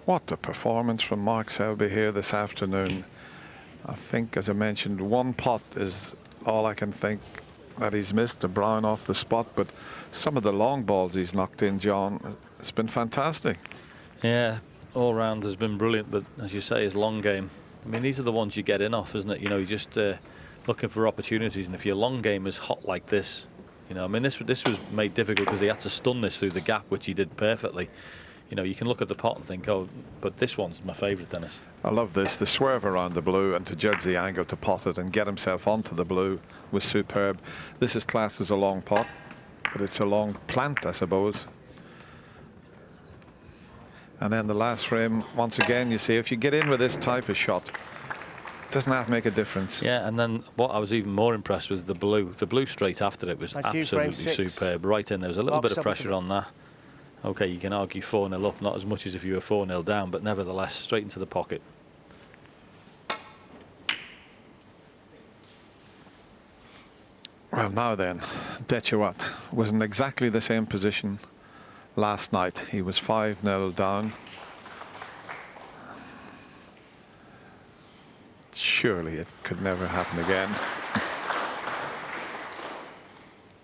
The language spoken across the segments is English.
What a performance from Mark Selby here this afternoon. I think, as I mentioned, one pot is all I can think that he's missed, a brown off the spot, but some of the long balls he's knocked in, John, it's been fantastic. Yeah, all round has been brilliant, but as you say, his long game, I mean, these are the ones you get in off, isn't it? You know, you're just looking for opportunities, and if your long game is hot like this, you know, I mean, this was made difficult because he had to stun this through the gap, which he did perfectly. You know, you can look at the pot and think, oh, but this one's my favourite, Dennis. I love this, the swerve around the blue and to judge the angle to pot it and get himself onto the blue was superb. This is classed as a long pot, but it's a long plant, I suppose. And then the last frame, once again, you see, if you get in with this type of shot, doesn't that make a difference? Yeah, and then what I was even more impressed with, the blue straight after it was absolutely superb. Right in, there was a little bit of pressure on that. Okay, you can argue 4-0 up, not as much as if you were 4-0 down, but nevertheless, straight into the pocket. Well, now then, Dechuat was in exactly the same position last night. He was 5-0 down. Surely it could never happen again.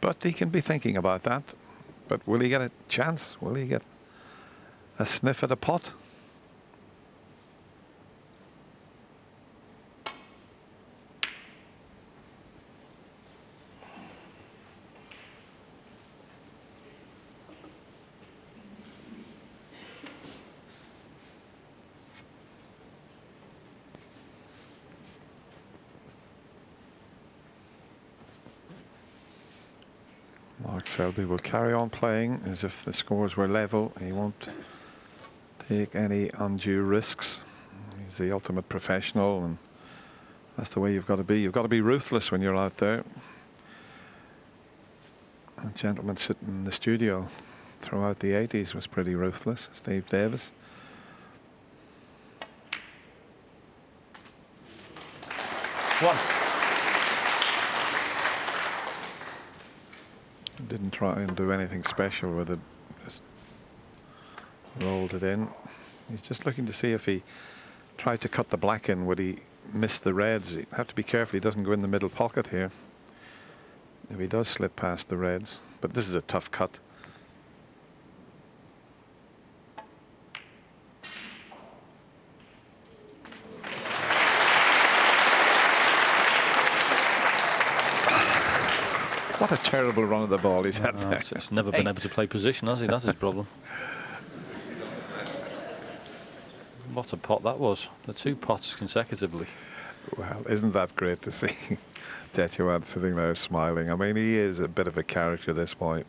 But he can be thinking about that. But will he get a chance? Will he get a sniff at a pot? Mark Selby will carry on playing as if the scores were level. He won't take any undue risks. He's the ultimate professional, and that's the way you've got to be. You've got to be ruthless when you're out there. A gentleman sitting in the studio throughout the 80s was pretty ruthless, Steve Davis. One. Didn't try and do anything special with it, just rolled it in. He's just looking to see if he tried to cut the black in, would he miss the reds? He'd have to be careful he doesn't go in the middle pocket here if he does slip past the reds, but this is a tough cut. What a terrible run of the ball he's had there. It's never been able to play position, has he? That's his problem. What a pot that was. The two pots consecutively. Well, isn't that great to see Dechuat sitting there smiling? I mean, he is a bit of a character, this boy.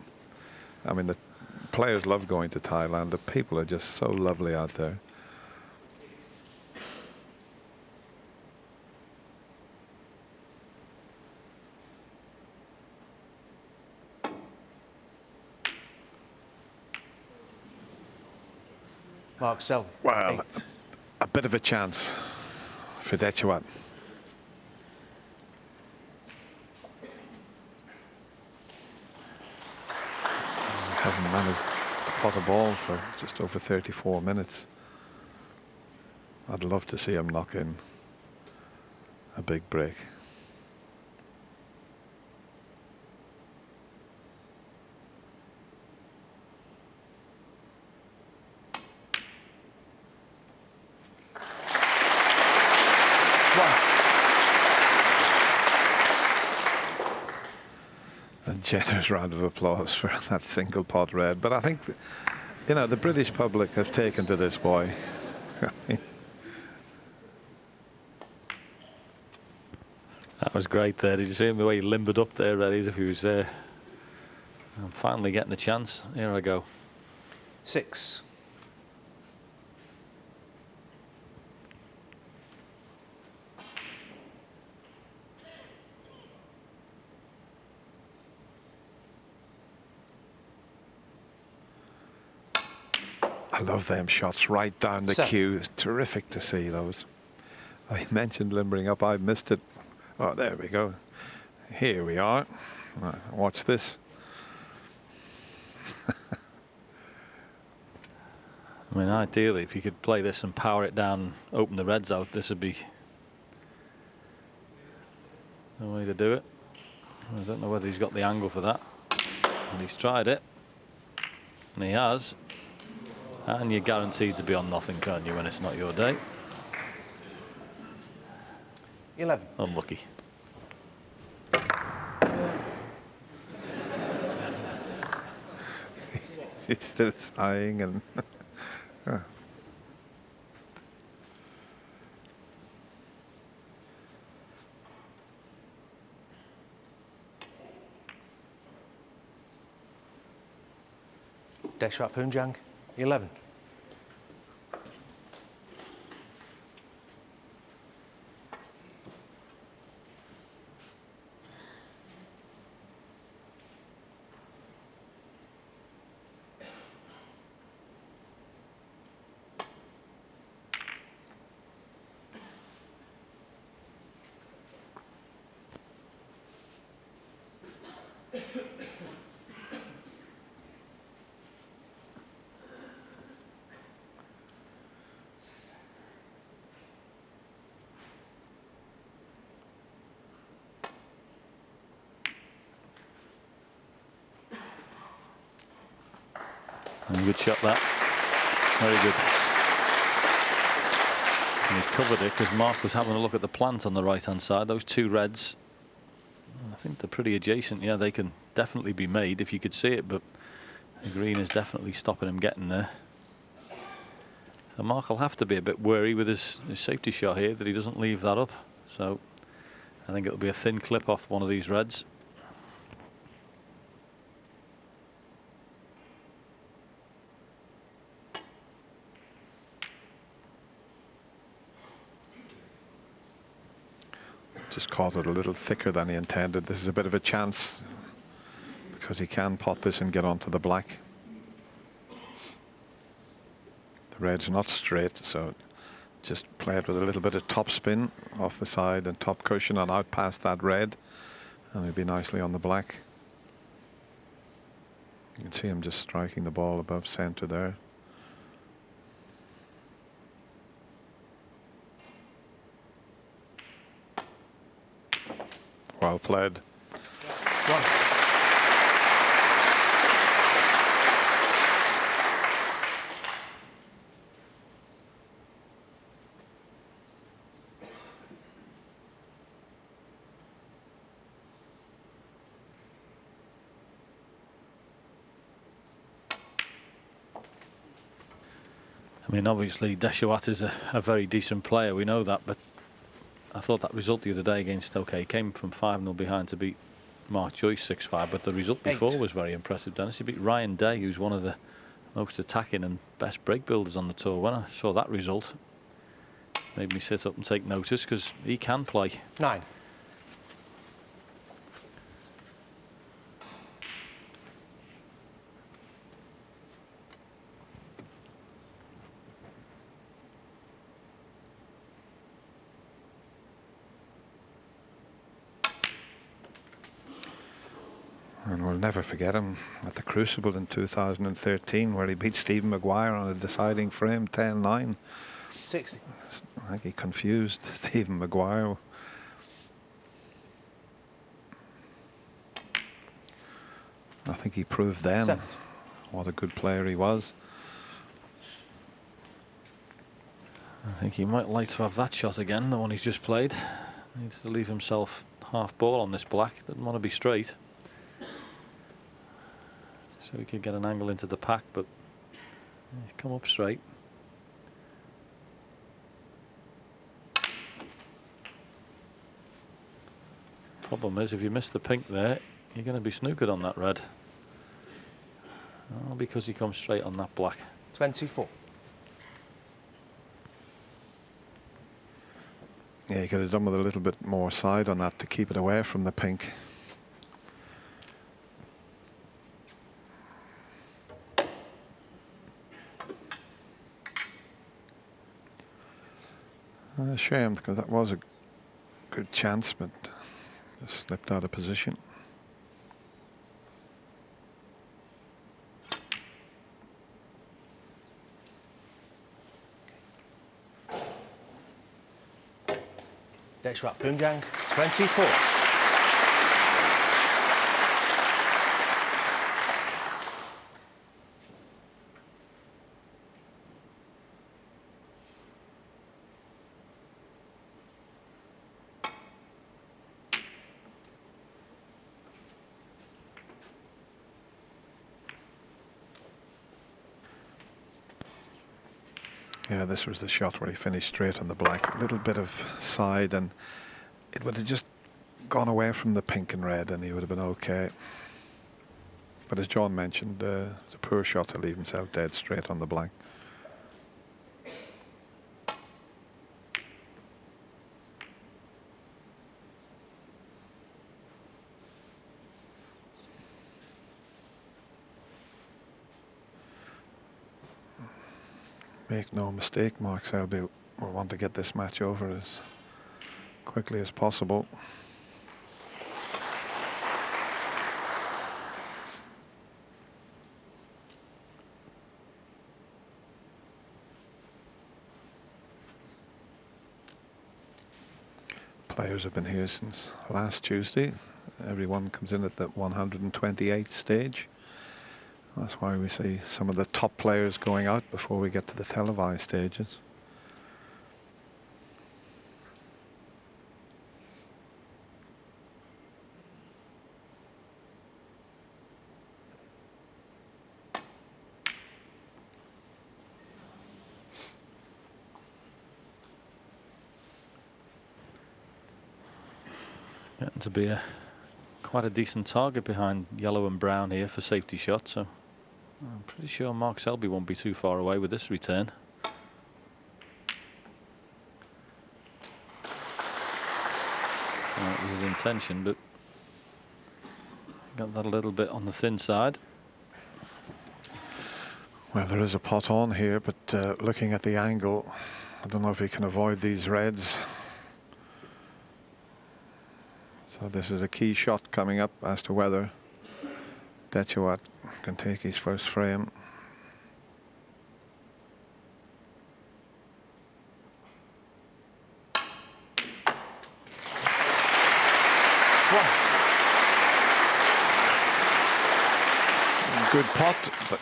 I mean, the players love going to Thailand. The people are just so lovely out there. Mark Selby. Well, a bit of a chance for Dechuat. Hasn't managed to pot a ball for just over 34 minutes. I'd love to see him knock in a big break. A generous round of applause for that single pot red. But I think, you know, the British public have taken to this boy. That was great there. Did you see him the way he limbered up there, ready as if he was there? I'm finally getting a chance. Here I go. 6. I love them shots right down the queue. Terrific to see those. I mentioned limbering up. I missed it. Oh, there we go. Here we are. Right, watch this. I mean, ideally, if you could play this and power it down, open the reds out, this would be the way to do it. I don't know whether he's got the angle for that, but he's tried it, and he has. And you're guaranteed to be on nothing, can't you, when it's not your day? 11. Unlucky. He's still sighing and Deshwat Poomjaeng, 11. And good shot that. Very good. And he's covered it because Mark was having a look at the plant on the right hand side. Those two reds, I think they're pretty adjacent. Yeah, they can definitely be made if you could see it, but the green is definitely stopping him getting there. So Mark will have to be a bit wary with his safety shot here that he doesn't leave that up. So I think it'll be a thin clip off one of these reds. just caught it a little thicker than he intended. This is a bit of a chance because he can pot this and get onto the black. The red's not straight, so just play it with a little bit of top spin off the side and top cushion and out past that red, and it'll be nicely on the black. You can see him just striking the ball above centre there. Well played. One. I mean, obviously, Deshwat is a very decent player. We know that, but I thought that result the other day against Stoke, he came from 5-0 behind to beat Mark Joyce 6-5, but the result before was very impressive, Dennis. He beat Ryan Day, who's one of the most attacking and best break builders on the tour. When I saw that result, it made me sit up and take notice, because he can play. 9. And we'll never forget him at the Crucible in 2013, where he beat Stephen Maguire on a deciding frame, 10-9. 60. I think he confused Stephen Maguire. I think he proved then 70. what a good player he was. I think he might like to have that shot again, the one he's just played. Needs to leave himself half ball on this black. Doesn't want to be straight. So he could get an angle into the pack, but he's come up straight. Problem is, if you miss the pink there, you're going to be snookered on that red. Oh, because he comes straight on that black. 24. Yeah, you could have done with a little bit more side on that to keep it away from the pink. A shame, because that was a good chance, but just slipped out of position. Next shot, Poomjaeng, 24. Yeah, this was the shot where he finished straight on the black. A little bit of side and it would have just gone away from the pink and red and he would have been okay. But as John mentioned, it's a poor shot to leave himself dead straight on the black. Make no mistake, Mark Selby will want to get this match over as quickly as possible. Players have been here since last Tuesday. Everyone comes in at the 128th stage. That's why we see some of the top players going out before we get to the televised stages. Getting to be quite a decent target behind yellow and brown here for safety shots, so I'm pretty sure Mark Selby won't be too far away with this return. That was his intention, but got that a little bit on the thin side. Well, there is a pot on here, but looking at the angle, I don't know if he can avoid these reds. So this is a key shot coming up as to whether Dechawat can take his first frame. Good pot but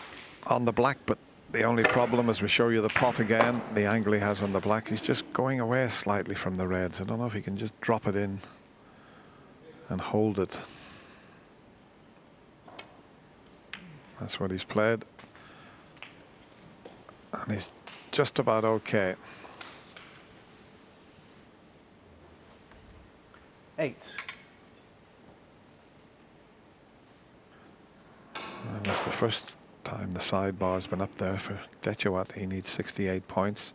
on the black, but the only problem, as we show you the pot again, the angle he has on the black, he's just going away slightly from the reds. I don't know if he can just drop it in and hold it. That's what he's played. And he's just about okay. 8. And that's the first time the sidebar's been up there for Dechawat. He needs 68 points.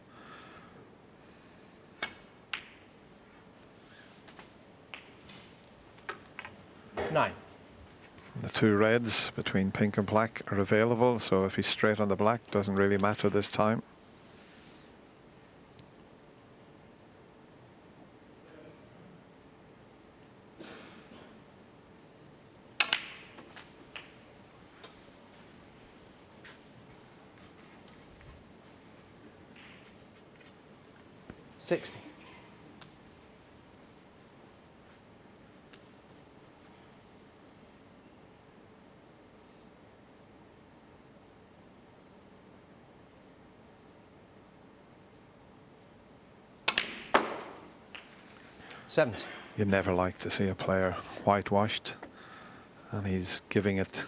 Nine. The two reds between pink and black are available, so if he's straight on the black, doesn't really matter this time. $60. $70. You never like to see a player whitewashed, and he's giving it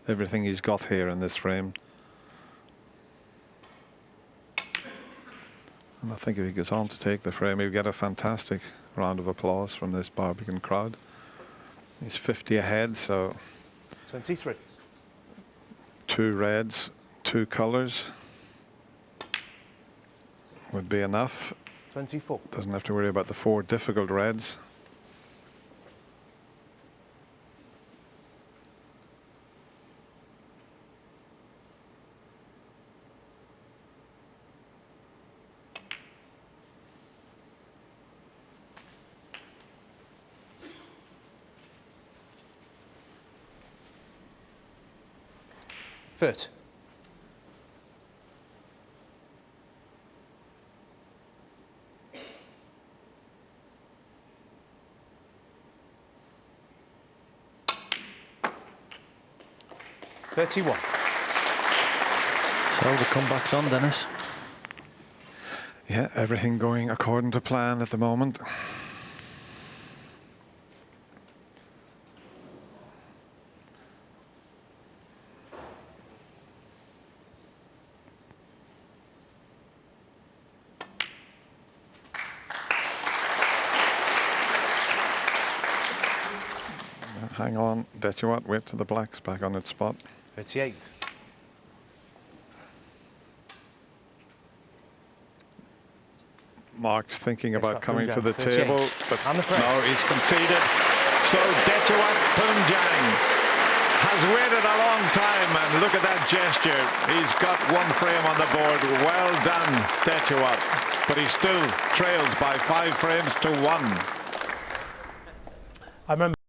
everything he's got here in this frame. And I think if he goes on to take the frame, he'll get a fantastic round of applause from this Barbican crowd. He's 50 ahead, so 23. two reds, two colours would be enough. 24. Doesn't have to worry about the four difficult reds. $30. 31. So the comeback's on, Dennis. Yeah, everything going according to plan at the moment. Hang on, Detuat, wait till the black's back on its spot. 38. Mark's thinking about right, coming to the Poomjaeng, 38. table, but And the frame. no, he's conceded. So Detuat Poomjaeng has waited a long time, and look at that gesture. He's got one frame on the board. Well done, Detuat. But he still trails by 5 frames to 1. I remember